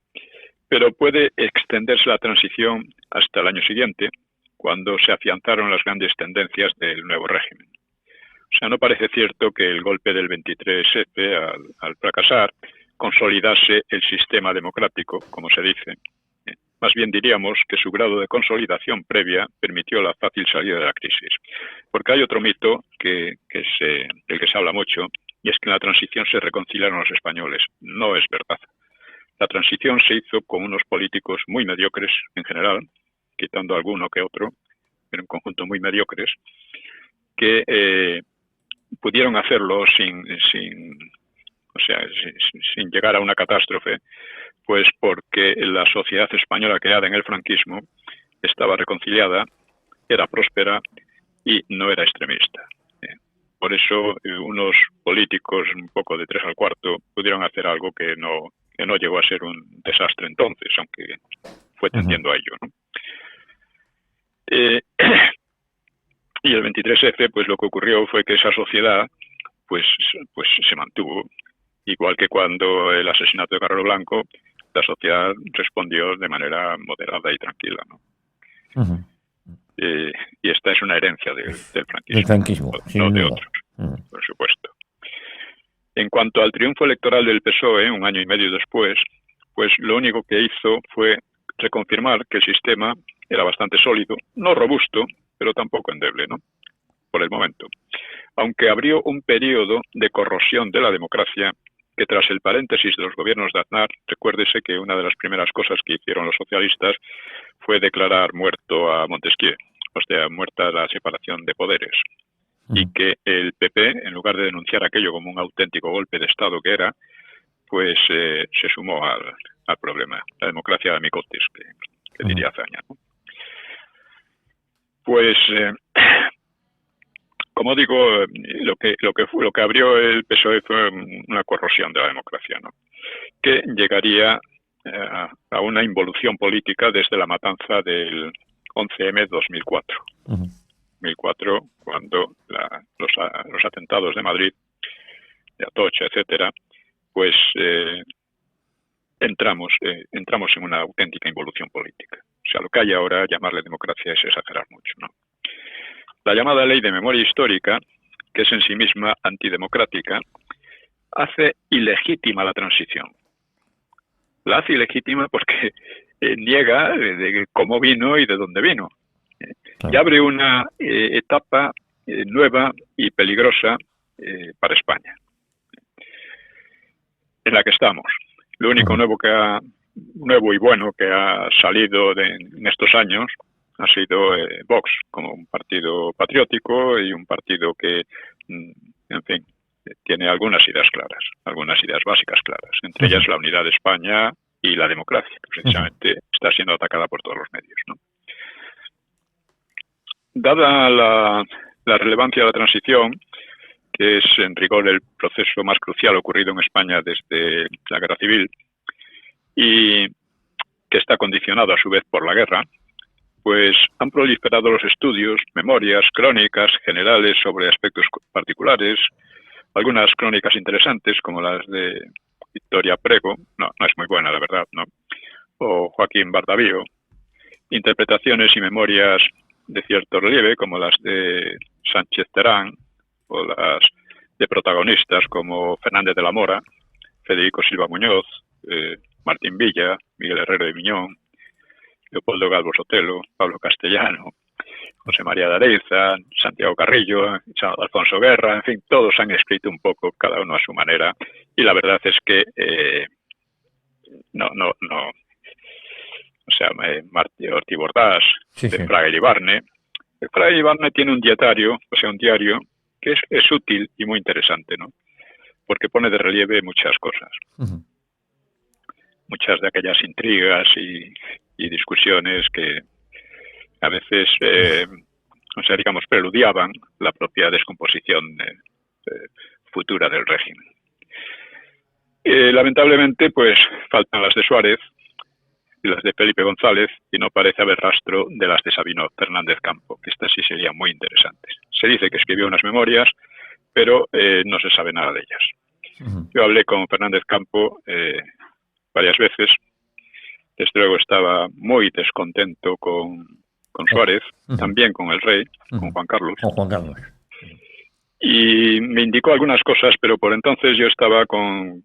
pero puede extenderse la transición hasta el año siguiente, cuando se afianzaron las grandes tendencias del nuevo régimen. O sea, no parece cierto que el golpe del 23F, al fracasar, consolidase el sistema democrático, como se dice. Más bien diríamos que su grado de consolidación previa permitió la fácil salida de la crisis. Porque hay otro mito del que se habla mucho, y es que en la transición se reconciliaron los españoles. No es verdad. La transición se hizo con unos políticos muy mediocres en general, quitando alguno que otro, pero en conjunto muy mediocres, que pudieron hacerlo sin llegar a una catástrofe, pues porque la sociedad española creada en el franquismo estaba reconciliada, era próspera y no era extremista. Por eso unos políticos un poco de 3 al cuarto pudieron hacer algo que no llegó a ser un desastre entonces, aunque fue tendiendo a ello, ¿no? Y el 23F, pues lo que ocurrió fue que esa sociedad pues se mantuvo igual que cuando el asesinato de Carrero Blanco, la sociedad respondió de manera moderada y tranquila, ¿no? Ujú. Y esta es una herencia del franquismo, Del franquismo, no sin de duda. otros, por supuesto. En cuanto al triunfo electoral del PSOE, un año y medio después, pues lo único que hizo fue reconfirmar que el sistema era bastante sólido, no robusto, pero tampoco endeble, ¿no? Por el momento. Aunque abrió un periodo de corrosión de la democracia que tras el paréntesis de los gobiernos de Aznar, recuérdese que una de las primeras cosas que hicieron los socialistas fue declarar muerto a Montesquieu, o sea, muerta la separación de poderes. Y que el PP, en lugar de denunciar aquello como un auténtico golpe de Estado que era, pues se sumó al problema, la democracia de amicotes, que diría Azaña, ¿no? Pues, como digo, lo que abrió el PSOE fue una corrosión de la democracia, ¿no? Que llegaría a una involución política desde la matanza del 11M 2004. 2004, cuando los atentados de Madrid, de Atocha, etcétera, pues entramos en una auténtica involución política. O sea, lo que hay ahora, llamarle democracia es exagerar mucho, ¿no? La llamada Ley de Memoria Histórica, que es en sí misma antidemocrática, hace ilegítima la transición. La hace ilegítima porque niega de cómo vino y de dónde vino. Y abre una etapa nueva y peligrosa para España, en la que estamos. Lo único nuevo y bueno que ha salido en estos años ha sido Vox, como un partido patriótico y un partido que, en fin, tiene algunas ideas claras, algunas ideas básicas claras, entre ellas la unidad de España y la democracia, que precisamente está siendo atacada por todos los medios, ¿no? Dada la relevancia de la transición, que es en rigor el proceso más crucial ocurrido en España desde la Guerra Civil y que está condicionado a su vez por la guerra, pues han proliferado los estudios, memorias, crónicas generales sobre aspectos particulares, algunas crónicas interesantes como las de Victoria Prego, no es muy buena la verdad, ¿no? O Joaquín Bardavío, interpretaciones y memorias de cierto relieve como las de Sánchez Terán o las de protagonistas como Fernández de la Mora, Federico Silva Muñoz, Martín Villa, Miguel Herrero de Miñón, Leopoldo Galvo Sotelo, Pablo Castellano, José María de Areiza, Santiago Carrillo, Alfonso Guerra, en fin, todos han escrito un poco, cada uno a su manera, y la verdad es que o sea, Ortiz Bordás, de Fraga y Ibarne. Fraga y Ibarne tiene un dietario, o sea, un diario, que es útil y muy interesante, ¿no? Porque pone de relieve muchas cosas. Muchas de aquellas intrigas y discusiones que a veces, o sea, digamos, preludiaban la propia descomposición futura del régimen. Lamentablemente, pues, faltan las de Suárez y las de Felipe González, y no parece haber rastro de las de Sabino Fernández Campo, que estas sí serían muy interesantes. Se dice que escribió unas memorias, pero no se sabe nada de ellas. Yo hablé con Fernández Campo varias veces. Desde luego estaba muy descontento con Suárez, también con el rey, con Juan Carlos. Con Juan Carlos. Y me indicó algunas cosas, pero por entonces yo estaba en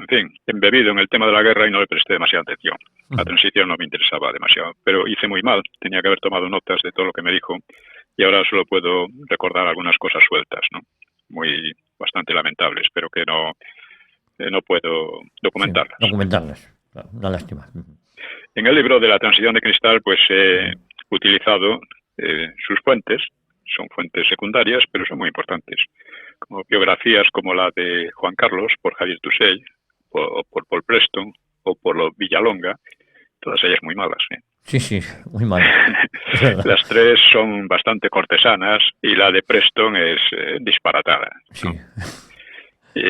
fin, embebido en el tema de la guerra y no le presté demasiada atención. La transición no me interesaba demasiado, pero hice muy mal. Tenía que haber tomado notas de todo lo que me dijo y ahora solo puedo recordar algunas cosas sueltas, ¿no? Bastante lamentables, pero que no puedo documentarlas. Sí, documentarlas, una lástima. En el libro de la transición de cristal, pues he utilizado sus fuentes. Son fuentes secundarias, pero son muy importantes. Como biografías como la de Juan Carlos, por Javier Tusell, o por Paul Preston, o por Villalonga, todas ellas muy malas, ¿eh? Sí, muy malas. Las tres son bastante cortesanas y la de Preston es disparatada, ¿no? Sí.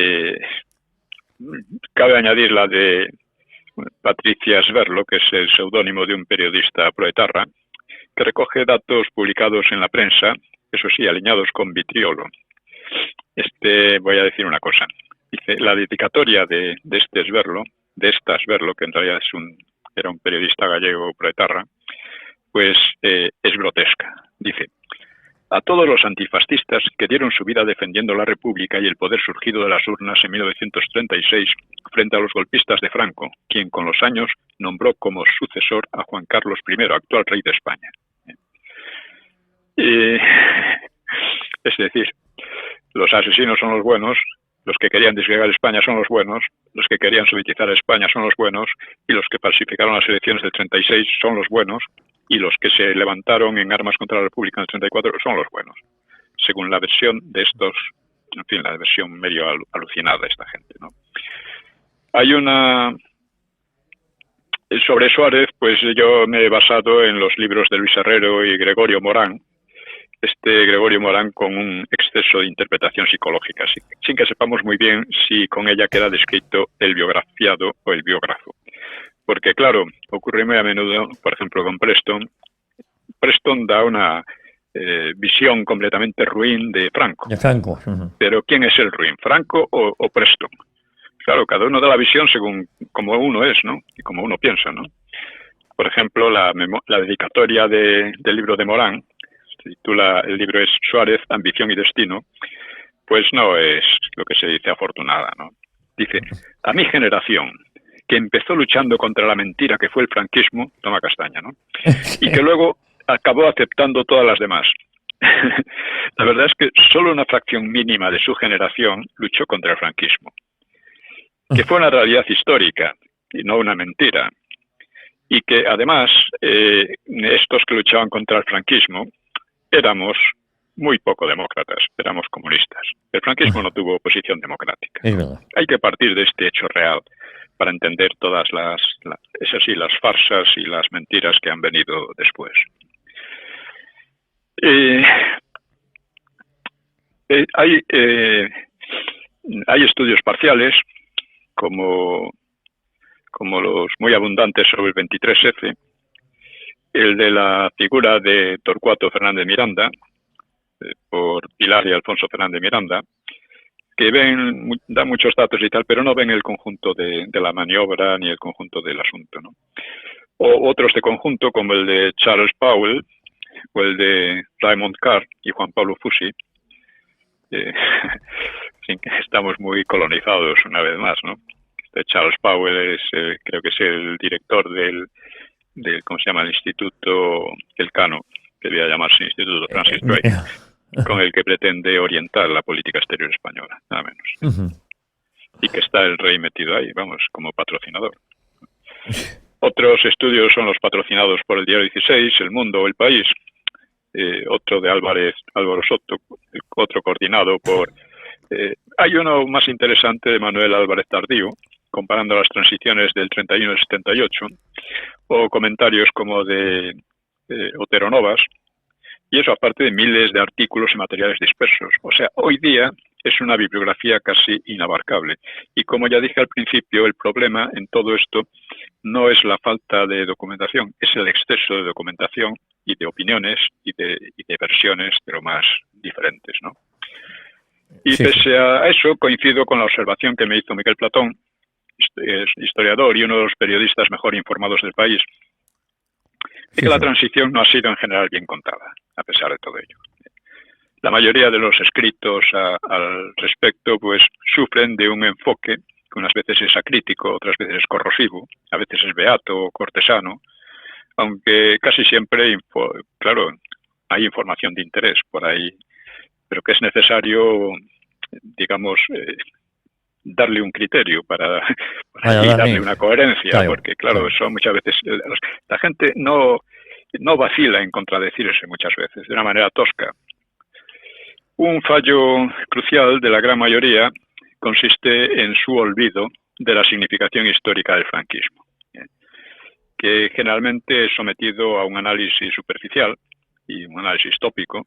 Cabe añadir la de Patricia Sverlo, que es el seudónimo de un periodista proetarra, que recoge datos publicados en la prensa, eso sí, alineados con vitriolo. Voy a decir una cosa. Dice, la dedicatoria de este Sverlo, que en realidad era un periodista gallego proetarra, pues es grotesca. Dice, a todos los antifascistas que dieron su vida defendiendo la República y el poder surgido de las urnas en 1936 frente a los golpistas de Franco, quien con los años nombró como sucesor a Juan Carlos I, actual rey de España. Es decir, los asesinos son los buenos, los que querían disgregar España son los buenos, los que querían sovietizar a España son los buenos, y los que falsificaron las elecciones del 36 son los buenos, y los que se levantaron en armas contra la República en el 34 son los buenos, según la versión de estos, en fin, la versión medio alucinada de esta gente, ¿no? Hay una... Sobre Suárez, pues yo me he basado en los libros de Luis Herrero y Gregorio Morán, Gregorio Morán con un exceso de interpretación psicológica, sin que sepamos muy bien si con ella queda descrito el biografiado o el biógrafo. Porque, claro, ocurre muy a menudo, por ejemplo, con Preston. Preston da una visión completamente ruin de Franco. De Franco. Pero ¿quién es el ruin? ¿Franco o Preston? Claro, cada uno da la visión según como uno es, ¿no? Y como uno piensa, ¿no? Por ejemplo, la dedicatoria del libro de Morán, se titula, el libro es Suárez, Ambición y Destino, pues no es lo que se dice afortunada, ¿no? Dice, a mi generación, que empezó luchando contra la mentira que fue el franquismo, toma castaña, ¿no? Y que luego acabó aceptando todas las demás. La verdad es que solo una fracción mínima de su generación luchó contra el franquismo, que fue una realidad histórica y no una mentira. Y que además, estos que luchaban contra el franquismo, éramos muy poco demócratas, éramos comunistas. El franquismo no tuvo oposición democrática. Hay que partir de este hecho real para entender todas las farsas y las mentiras que han venido después. Hay estudios parciales, como los muy abundantes sobre el 23F, el de la figura de Torcuato Fernández Miranda, por Pilar y Alfonso Fernández Miranda, que dan muchos datos y tal, pero no ven el conjunto de la maniobra ni el conjunto del asunto, ¿no? O otros de conjunto, como el de Charles Powell, o el de Raymond Carr y Juan Pablo Fusi. Estamos muy colonizados una vez más, ¿no? Charles Powell creo que es el director del ¿cómo se llama? El Instituto Elcano, que debía llamarse Instituto Francis Drake, con el que pretende orientar la política exterior española, nada menos. Y que está el rey metido ahí, vamos, como patrocinador. Otros estudios son los patrocinados por el Diario 16, El Mundo o El País. Otro de Álvaro Soto, otro coordinado por... hay uno más interesante de Manuel Álvarez Tardío, comparando las transiciones del 31 al 78, o comentarios como de Otero Novas, y eso aparte de miles de artículos y materiales dispersos. O sea, hoy día es una bibliografía casi inabarcable. Y como ya dije al principio, el problema en todo esto no es la falta de documentación, es el exceso de documentación y de opiniones y de versiones, pero más diferentes, ¿no? Y sí, pese a eso, coincido con la observación que me hizo Miquel Platón, es historiador y uno de los periodistas mejor informados del país, de que la transición no ha sido en general bien contada, a pesar de todo ello. La mayoría de los escritos al respecto pues sufren de un enfoque que unas veces es acrítico, otras veces es corrosivo, a veces es beato o cortesano, aunque casi siempre, claro, hay información de interés por ahí, pero que es necesario, digamos, darle un criterio para darle una coherencia, claro, porque claro, son muchas veces, la gente no vacila en contradecirse muchas veces, de una manera tosca. Un fallo crucial de la gran mayoría consiste en su olvido de la significación histórica del franquismo, que generalmente es sometido a un análisis superficial y un análisis tópico,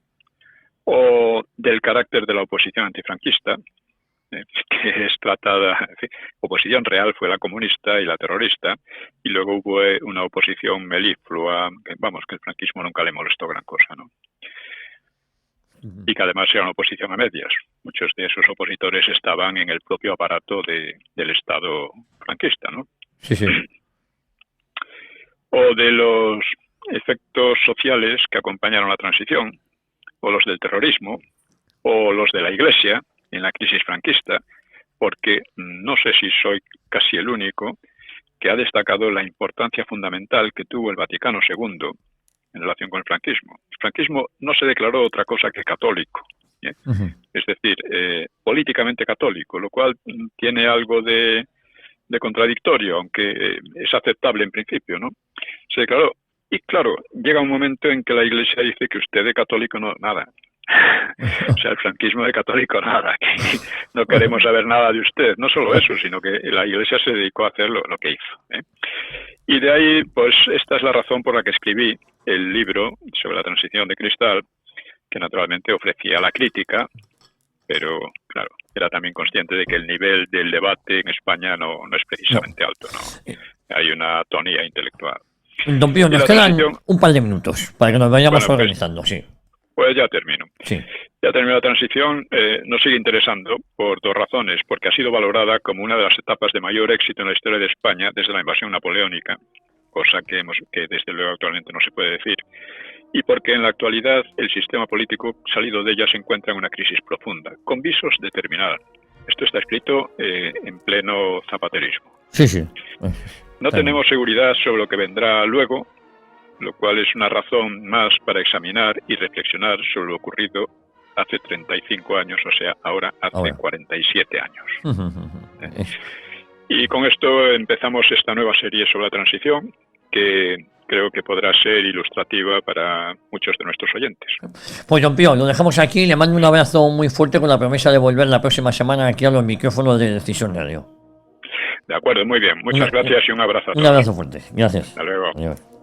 o del carácter de la oposición antifranquista, que es tratada, en fin, oposición real fue la comunista y la terrorista, y luego hubo una oposición meliflua, vamos, que el franquismo nunca le molestó gran cosa, ¿no? y que además era una oposición a medias. Muchos de esos opositores estaban en el propio aparato del Estado franquista, ¿no? Sí, sí. O de los efectos sociales que acompañaron la transición, o los del terrorismo, o los de la Iglesia en la crisis franquista, porque no sé si soy casi el único que ha destacado la importancia fundamental que tuvo el Vaticano II en relación con el franquismo. El franquismo no se declaró otra cosa que católico, ¿eh? Es decir, políticamente católico, lo cual tiene algo de contradictorio, aunque es aceptable en principio, ¿no? Se declaró, y claro, llega un momento en que la Iglesia dice que usted de católico no, nada. O sea, el franquismo de católico nada, que no queremos saber nada de usted. No solo eso, sino que la Iglesia se dedicó a hacer lo que hizo, ¿eh? Y de ahí, pues esta es la razón por la que escribí el libro sobre la transición de Cristal, que naturalmente ofrecía la crítica, pero claro, era también consciente de que el nivel del debate en España no es precisamente alto, ¿no? Hay una atonía intelectual. Don Pío, nos quedan un par de minutos para que nos vayamos organizando, sí. Pues ya termino. Sí. Ya terminó la transición, nos sigue interesando por dos razones, porque ha sido valorada como una de las etapas de mayor éxito en la historia de España desde la invasión napoleónica, cosa que desde luego actualmente no se puede decir, y porque en la actualidad el sistema político salido de ella se encuentra en una crisis profunda, con visos de terminar. Esto está escrito en pleno zapaterismo. Sí, sí. No tenemos seguridad sobre lo que vendrá luego, lo cual es una razón más para examinar y reflexionar sobre lo ocurrido hace 35 años, o sea, ahora hace 47 años. Y con esto empezamos esta nueva serie sobre la transición, que creo que podrá ser ilustrativa para muchos de nuestros oyentes. Pues don Pío, lo dejamos aquí, le mando un abrazo muy fuerte con la promesa de volver la próxima semana aquí a los micrófonos de Decisión Radio. De acuerdo, muy bien. Muchas gracias y un abrazo a todos. Un abrazo fuerte. Gracias. Hasta luego. Adiós.